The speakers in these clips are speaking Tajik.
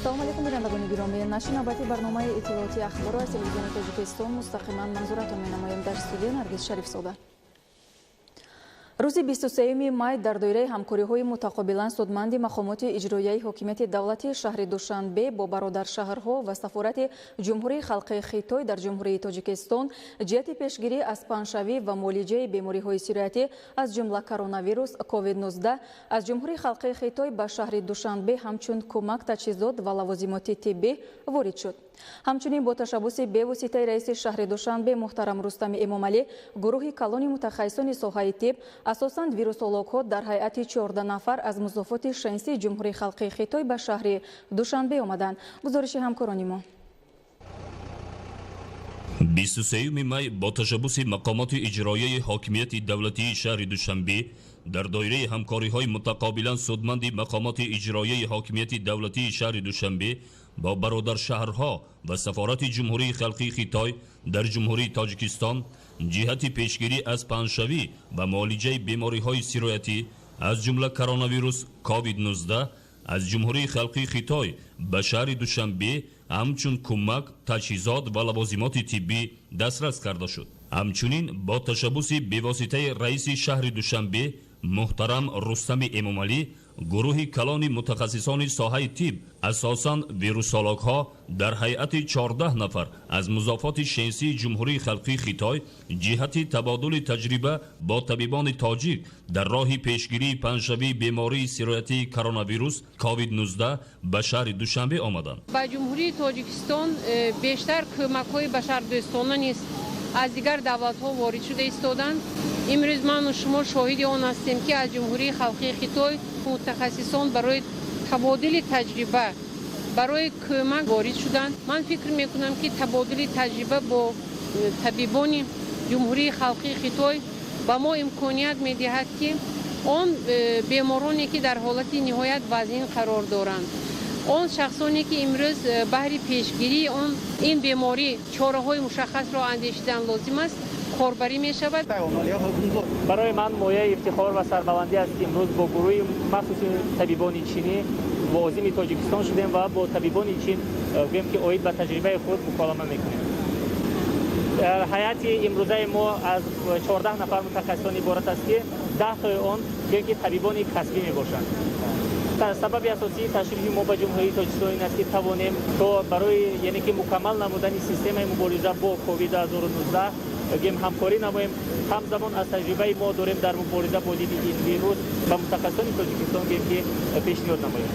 салом алейкум бинандагони гиромӣ. нашри навбати барномаи иттилооти ахборро аз телевизиони тоҷикистон мустақиман манзуратон менамоем. дар студия Наргиз Шарифзода. рӯзи 23 май дар доираи ҳамкориҳои мутақобилан судманди мақомоти иҷроияи ҳокимияти давлати шаҳри Душанбе бо бародаршаҳрҳо ва сафорати ҷумҳурии халқии Хитой дар ҷумҳурии Тоҷикистон ҷиҳати пешгирӣ аз паҳншавӣ ва муолиҷаи бемориҳои сироятӣ аз ҷумла коронавирус COVID-19 аз ҷумҳурии халқии Хитой ба шаҳри Душанбе ҳамчун кӯмак таҷҳизот ва лавозимоти тиббӣ ворид шуд. ҳамчунин бо ташаббуси бевоситаи раиси шаҳри Душанбе муҳтарам Рустами Эмомалӣ гурӯҳи калони мутахассисони соҳаи тиб асосан вирусологҳо дар ҳайати 14 нафар аз музофоти шаҳнсии ҷумҳурии халқии Хитой ба шаҳри Душанбе омаданд. гузориши ҳамкорони мо. 23 май бо ташаббуси мақомоти иҷроияи ҳокимияти давлатии шаҳри Душанбе дар доираи ҳамкориҳои мутақобилан судманди мақомоти иҷроияи ҳокимияти давлатии шаҳри Душанбе با برادر شهرها و سفارت جمهوری خلقی خیتای در جمهوری تاجیکستان جهت پیشگیری از پنهشوی و معالجه بیماری‌های سیرایتی از جمله کرونا کووید-19 از جمهوری خلقی خیتای به شهر دوشنبه همچون کمک، تجهیزات و لوازمات طبی دسترس کرده شد. همچنین با تشبث بواسطه رئیس شهر دوشنبه محترم رستم امامعلی گروه کلان متخصصان ساحه طب اساساً ویروسولوژها در هیئت 14 نفر از مضافات شنسی جمهوری خلقی خیتای جهت تبادل تجربه با طبیبان تاجیک در راه پیشگیری پنهشوی بیماری سیرایتی کرونا ویروس کووید-19 به شهر دوشنبه آمدند. با جمهوری تاجیکستان بیشتر کمک‌های بشردوستانه نیست از دیگر دولت‌ها وارد شده ایستادند. امروز من و شما شاهد آن هستیم که از جمهوری خلقی خیتای متخصصان برای تبادل تجربه برای کمک وارد شدند. من فکر میکنم که تبادل تجربه با طبیبان جمهوری خلقی خیتای با ما امکانیت میدهد که آن بیمارانی که در حالت نهایت وزین قرار دارند، آن شخصانی که امروز بهر پیشگیری آن این بیماری چاره‌های مشخص را اندیشیدن لازم است کاربری می شود. برای من مایه افتخار و سربلندی است که امروز با گروه مخصوص طبیبان چینی عازم تاجیکستان شدیم و با طبیبان چین گویم که اوید به تجربه خود مکالمه میکنیم. هیئت امروزه ما از 14 نفر متخصصان عبارت است که 10 آن گویم که طبیبان کسبی می باشند. سبب اساسی تشریف ما به جمهوری تاجیکستان این است که توانیم تا برای یعنی که مکمل نمودن سیستم مبارزه با کووید 19 گیم همکاری نماییم. همزمان از تجربه ما داریم در مبارزه با این ویروس و متخصصان تاجیکستان گیم که پیشنهاد نماییم.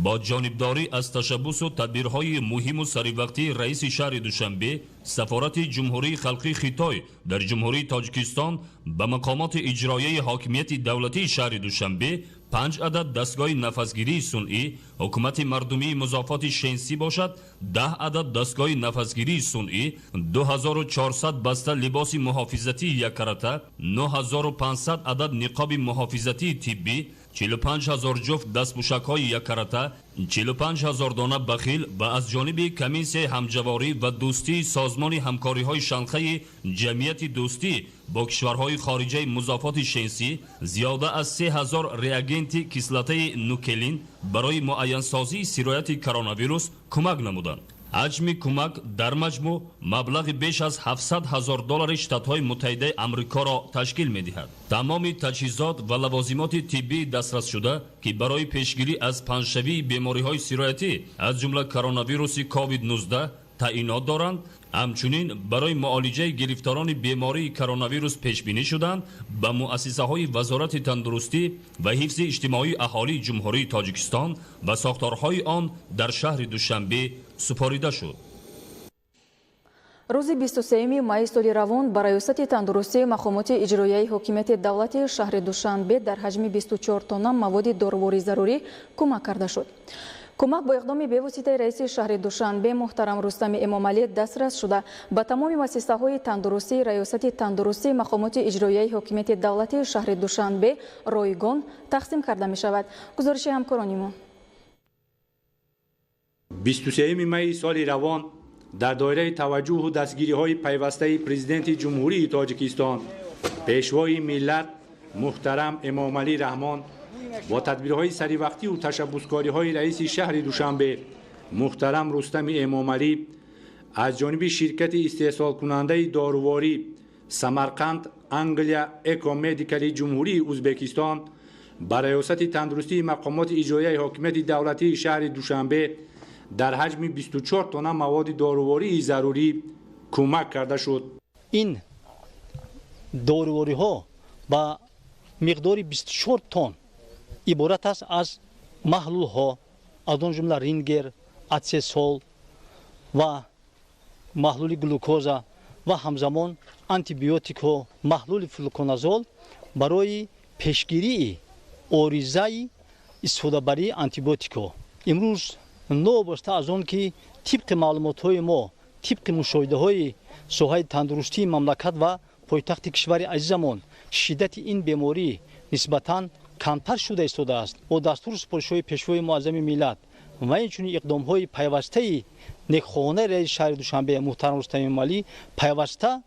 با جانبداری از تشبث و تدبیرهای مهم و سریع رئیس شهر دوشنبه، سفارت جمهوری خلقی خیتای در جمهوری تاجیکستان به مقامات اجرایی حاکمیت دولتی شهر دوشنبه 5 عدد دستگاه نفسگیری صنعی حکومت مردمی مضافات شنسی باشد، 10 عدد دستگاه نفسگیری صنعی، 2400 بسته لباس محافظتی یک کرته، 9500 عدد نقاب محافظتی طبی، 45000 جفت دستپوشک‌های یک کرته، 45000 دانه بخیل و از جانب کمیس همجواری و دوستی سازمان همکاری‌های شانخه جمعیت دوستی با کشورهای خارجی مضافات شنسی زیاده از 3000 ریاگنت کسلت نوکلین برای معین سازی سیرایت کرونا ویروس کمک نمودند. حجم کمک در مجموع مبلغ بیش از $700,000 شتات‌های متحده آمریکا را تشکیل می‌دهد. تمام تجهیزات و لوازمات طبی دسترس شده که برای پیشگیری از پنهشوی بیماری‌های سیرایتی از جمله کرونا ویروس کووید-19 تعیینات دارند. همچنین برای معالجه گرفتاران بیماری کرونا ویروس پیش بینی شدند به مؤسسه‌های وزارت تندرستی و حفظ اجتماعی اهالی جمهوری تاجیکستان و ساختارهای آن در شهر دوشنبه سپاریده شد. روز 23 مای سال روان با ریاست تندرستی مقامات اجرایی حکومت دولتی شهر دوشنبه در حجم 24 تن مواد دارویی ضروری کمک کرده شد. کمک با اقدام بواسطه رئیس شهر دوشنبه محترم رستم امامعلی دسترس شده به تمام مؤسسه‌های تندرستی ریاست تندرستی مقامات اجرایی حکومت دولتی شهر دوشنبه رایگان تقسیم کرده می شود. گزارش همکاران ما. 23 می سال روان در دایره توجه و دستگیری‌های پیوسته پرزیدنت جمهوری تاجیکستان پیشوای ملت محترم امامعلی رحمان با تدبیرهای سریع وقتی و تشبثکاری‌های رئیس شهر دوشنبه محترم رستم امامعلی از جانب شرکت استحصال کننده داروواری سمرقند انگلیا اکومدیکال جمهوری ازبکستان با ریاست تندرستی مقامات اجرایی حاکمیت دولتی شهر دوشنبه در حجم 24 تن مواد داروواری ضروری کمک کرده شد. این داروواری ها با مقدار 24 تن عبارت است از محلول ها از آن جمله رینگر، اتسسول و محلول گلوکوزا و همزمان آنتیبیوتیک ها محلول فلوکنازول برای پیشگیری اوریزای استفاده بری آنتیبیوتیک ها. امروز نوبسته از آن که طبق معلومات های ما طبق مشاهده های ساحه تندرستی مملکت و پایتخت کشور عزیزمان شدت این بیماری نسبتاً کمتر شده ایستاده است. با دستور سپارش‌های پیشوای معظم ملت و اینچنین اقدام‌های پیوسته نیکخواهانه رئیس شهر دوشنبه محترم رستم امامعلی پیوسته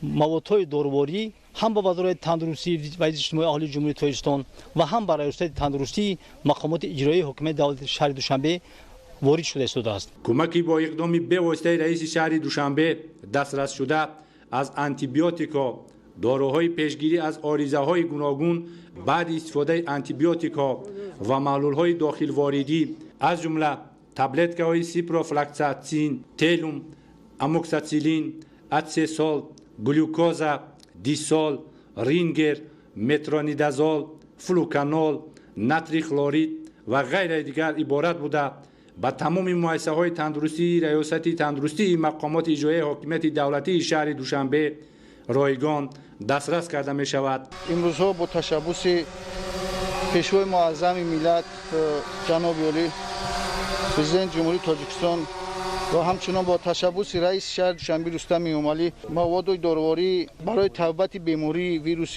موادهای داروواری هم با وزارت تندرستی و اجتماعی اهالی جمهوری تاجیکستان و هم با ریاست تندرستی مقامات اجرایی حکومت دولت شهر دوشنبه وارد شده ایستاده است. کمکی با اقدام به واسطه رئیس شهر دوشنبه دسترس شده از آنتیبیوتیکا، داروهای پیشگیری از آریزه‌های گوناگون بعد استفاده آنتیبیوتیکا و محلول‌های داخل واردی از جمله تابلت‌های سیپروفلاکساسین، تلوم، اموکسیسیلین، اتسسول، گلوکوزا، دیسول، رینگر، مترونیدازول، فلوکانول، ناتری کلورید و غیره دیگر عبارت بوده با تمام مؤسسه‌های تندرستی ریاست تندرستی مقامات اجرایی حاکمیت دولتی شهر دوشنبه رایگان دسترس کرده می شود. امروزها با تشبث پیشوای معظم ملت جناب عالی پرزیدنت جمهوری تاجیکستان و همچنان با تشبث رئیس شهر دوشنبه رستم امامعلی مواد داروواری برای تبابت بیماری ویروس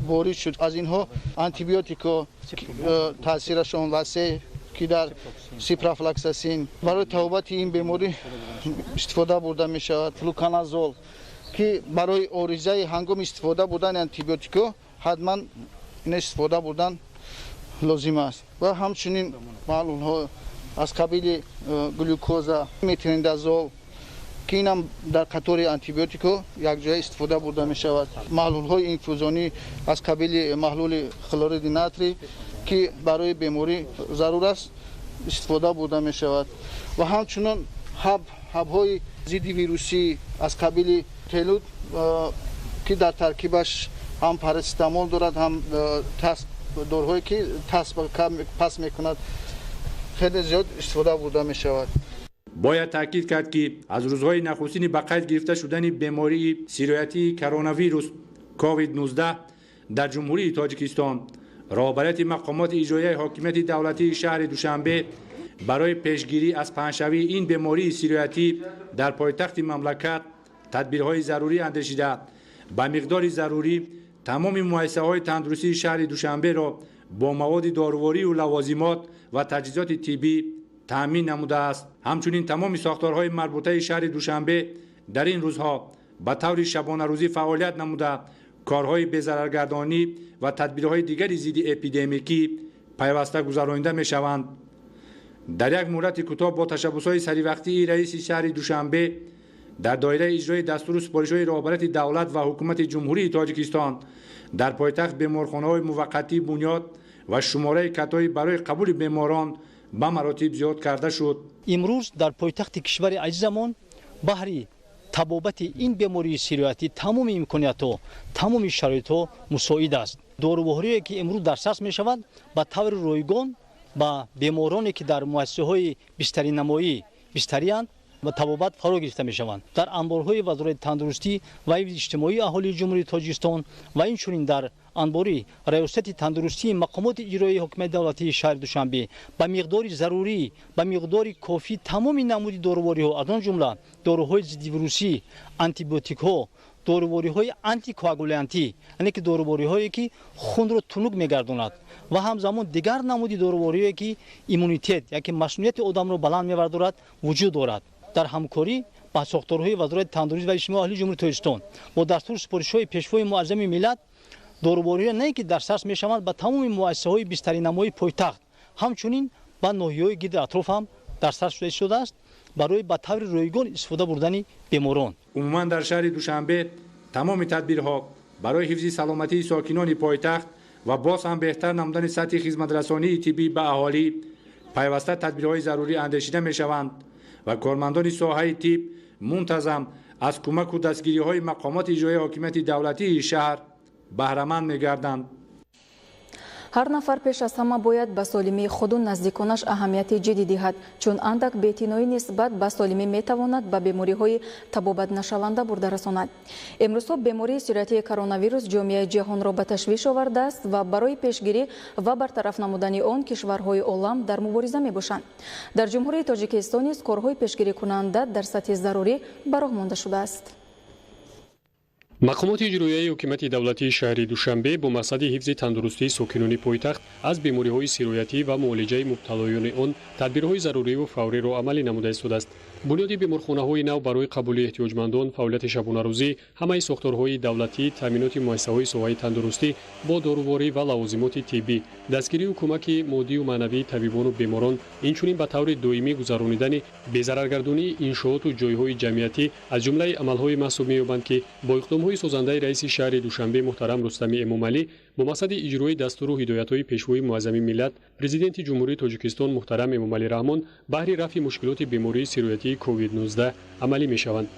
وارد شد. از اینها آنتیبیوتیکا تاثیرشان وسیع که در سیپروفلاکساسین برای تبابت این بیماری استفاده برده می شود. فلوکانازول که برای اوریزه هنگام استفاده بودن آنتیبیوتیکا حتما این استفاده بودن لازم است و همچنین محلول ها از قبیل گلوکوزا، مترونیدازول که این هم در قطار آنتیبیوتیکا یک جای استفاده برده می شود. محلول های اینفوزیونی از قبیل محلول کلورید ناتری که برای بیماری ضرور است استفاده برده می شود و همچنین حب های ضد ویروسی از قبیل تلود که در ترکیبش هم پاراستامول دارد هم داروهایی که پس میکند خیلی زیاد استفاده برده می شود. باید تاکید کرد که از روزهای نخستین به قید گرفته شدن بیماری سیرایتی کرونا ویروس کووید 19 در جمهوری تاجیکستان رهبریت مقامات اجرایی حاکمیت دولتی شهر دوشنبه برای پیشگیری از پنه‌شوی این بیماری سیرایتی در پایتخت مملکت تدبیرهای ضروری اندیشیده با مقدار ضروری تمام مؤسسه‌های تندرستی شهر دوشنبه را با مواد داروواری و لوازمات و تجهیزات طبی تامین نموده است. همچنین تمام ساختارهای مربوطه شهر دوشنبه در این روزها به طور شبانه روزی فعالیت نموده کارهای بی‌ضررگردانی و تدبیرهای دیگری ضد اپیدمیکی پیوسته گذرانیده می‌شوند. در یک مدت کوتاه با تشبث‌های سریوقتی رئیس شهر دوشنبه در دایره اجرای دستور سپارش‌های رهبریت دولت و حکومت جمهوری تاجیکستان در پایتخت بیمارخانه‌های موقتی بنیاد و شماره کت‌های برای قبول بیماران به مراتب زیاد کرده شد. امروز در پایتخت کشور عزیزمان بهر تبابت این بیماری سیرایتی تمام امکانیت‌ها تمام شرایط‌ها مساعد است. داروواری که امروز دسترس می‌شود با طور رایگان با بیمارانی که در مؤسسه‌های بستری نمایی بستری‌اند و تبابت فرا گرفته می‌شوند. در انبارهای وزارت تندرستی و اجتماعی اهالی جمهوری تاجیکستان و اینچنین در انباری ریاست تندرستی مقامات اجرایی حکومت دولتی شهر دوشنبه با مقدار ضروری با مقدار کافی تمام نمود داروواری از آن جمله داروهای ضد ویروسی، آنتیبیوتیک ها، داروواری های آنتی کوآگولانتی، یعنی که داروواری هایی که خون را تنک می‌گرداند و همزمان دیگر نمودی داروواری که ایمونیته یعنی مسئولیت آدم را بلند می‌آورد وجود دارد. در همکاری با ساختارهای وزارت تندرستی و اجتماعی اهالی جمهوری تاجیکستان با دستور سپارش‌های پیشوای معظم ملت داروواری نه که دسترس می‌شوند به تمام مؤسسه‌های بستری نمایی پایتخت همچنین ва ноҳияҳои гирди атроф ҳам дар сар шудааст барои ба таври ройгон истифода бурдани беморон. умуман дар шаҳри душанбе тамоми тадбирҳо барои ҳифзи саломатии сокинони пойтахт ва боз ҳам беҳтар намудани сатҳи хизматрасонии тиббӣ ба аҳолӣ пайваста тадбирҳои зарурӣ андешида мешаванд ва кормандони соҳаи тиб мунтазам аз кӯмаку дастгириҳои мақомоти иҷроии ҳокимияти давлатии шаҳр баҳраманд мегарданд. ҳар нафар пеш аз ҳама бояд ба солимии худу наздиконаш аҳамияти ҷиддӣ диҳад, чун андак беътиноӣ нисбат ба солимӣ метавонад ба бемориҳои табобатнашаванда бурда расонад. имрӯзҳо бемории сироятии коронавирус ҷомеаи ҷаҳонро ба ташвиш овардааст ва барои пешгирӣ ва бартараф намудани он кишварҳои олам дар мубориза мебошанд. дар ҷумҳурии Тоҷикистон низ корҳои пешгирикунанда дар сатҳи зарурӣ ба роҳ монда шудааст. мақомоти иҷроияи ҳокимияти давлатии шаҳри душанбе бо мақсади ҳифзи тандурустии сокинони пойтахт аз бемориҳои сироятӣ ва муолиҷаи мубталоёни он тадбирҳои заруриву фавриро амалӣ намуда истодааст. бунёди беморхонаҳои нав барои қабули эҳтиёҷмандон, фаъолияти шабонарӯзӣ, ҳамаи сохторҳои давлатӣ, таъминоти муассисаҳои соҳаи тандурустӣ бо доруворӣ ва лавозимоти тиббӣ, дастгирию кӯмаки моддию маънавии табибону беморон, инчунин ба таври доимӣ гузаронидани безараргардонии иншооту ҷойҳои ҷамъиятӣ аз ҷумлаи амалҳои маҳсуб меёбанд ки бо иқдомҳои созандаи раиси шаҳри душанбе муҳтарам Рустами Эмомалӣ бо мақсади иҷрои дастуру ҳидоятҳои пешвои муаззами миллат президенти ҷумҳурии Тоҷикистон муҳтарам Эмомалӣ Раҳмон баҳри рафъи мушкилоти бемории сироятии COVID-19 амалӣ мешаванд.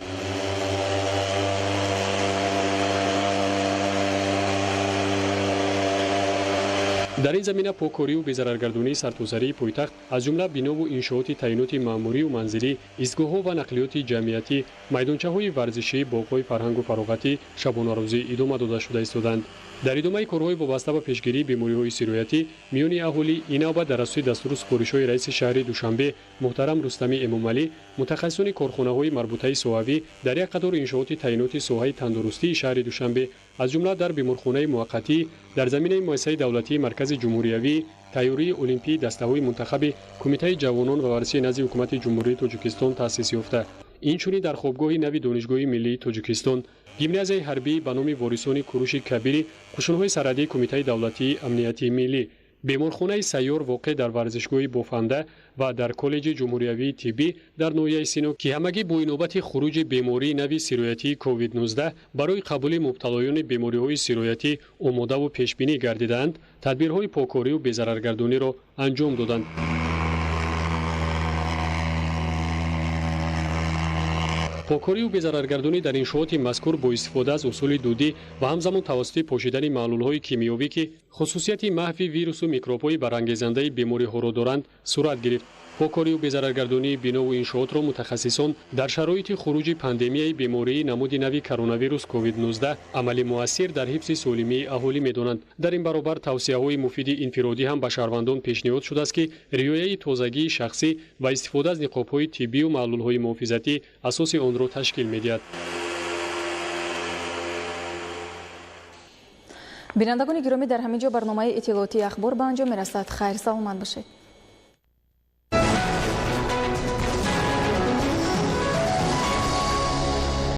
дар ин замина покорию безараргардонии сартосарии пойтахт аз ҷумла бинову иншооти таъиноти маъмурию манзилӣ, истгоҳҳо ва нақлиёти ҷамъиятӣ, майдончаҳои варзишӣ, боғҳои фарҳангу фароғатӣ, шабонарӯзӣ идома дода шуда истоданд. дар идомаи корҳои вобаста ба пешгирии бемориҳои сироятӣ миёни аҳолӣ ин навбат дар асоси дастуру супоришҳои раиси шаҳри душанбе муҳтарам Рустами Эмомалӣ мутахассисони корхонаҳои марбутаи соҳавӣ дар як қадор иншооти таъиноти соҳаи тандурустии шаҳри душанбе аз ҷумла дар беморхонаи муваққатӣ дар заминаи муассисаи давлатии маркази ҷумҳуриявӣ тайёрии олимпии дастаҳои мунтахаби кумитаи ҷавонон ва варзиши назди ҳукумати ҷумҳурии Тоҷикистон таъсис ёфта. инчунин дар хобгоҳи нави донишгоҳи миллии Тоҷикистон гимназияи ҳарбӣ ба номи ворисони кӯруши кабири қушунҳои сарҳадии кумитаи давлатии амниятии миллӣ, беморхонаи сайёр воқеъ дар варзишгоҳи бофанда ва дар коллеҷи ҷумҳуриявии тиббӣ дар ноҳияи Сино ки ҳамагӣ бо инобати хуруҷи бемории нави сироятии COVID-19 барои қабули мубталоёни бемориҳои сироятӣ омодаву пешбинӣ гардидаанд, тадбирҳои покорию безараргардониро анҷом доданд. покорию безараргардонӣ дар иншооти мазкур бо истифода аз усули дудӣ ва ҳамзамон тавассути пошидани маълулҳои кимиёвӣ ки хусусияти маҳви вирусу микробҳои барангезандаи бемориҳоро доранд сурат гирифт. покорию безараргардонии бинову иншоотро мутахассисон дар шароити хуруҷи пандемияи бемории намуди нави коронавирус COVID-19 амали муассир дар ҳифзи солимии аҳолӣ медонанд. дар ин баробар тавсияҳои муфиди инфиродӣ ҳам ба шаҳрвандон пешниҳод шудааст ки риояи тозагии шахсӣ ва истифода аз ниқобҳои тиббию маълулҳои муҳофизатӣ асоси онро ташкил медиҳад. бинандагони гиромӣ, дар ҳамин ҷо барномаи иттилоотии ахбор ба анҷом мерасад. хайр саломат бошед.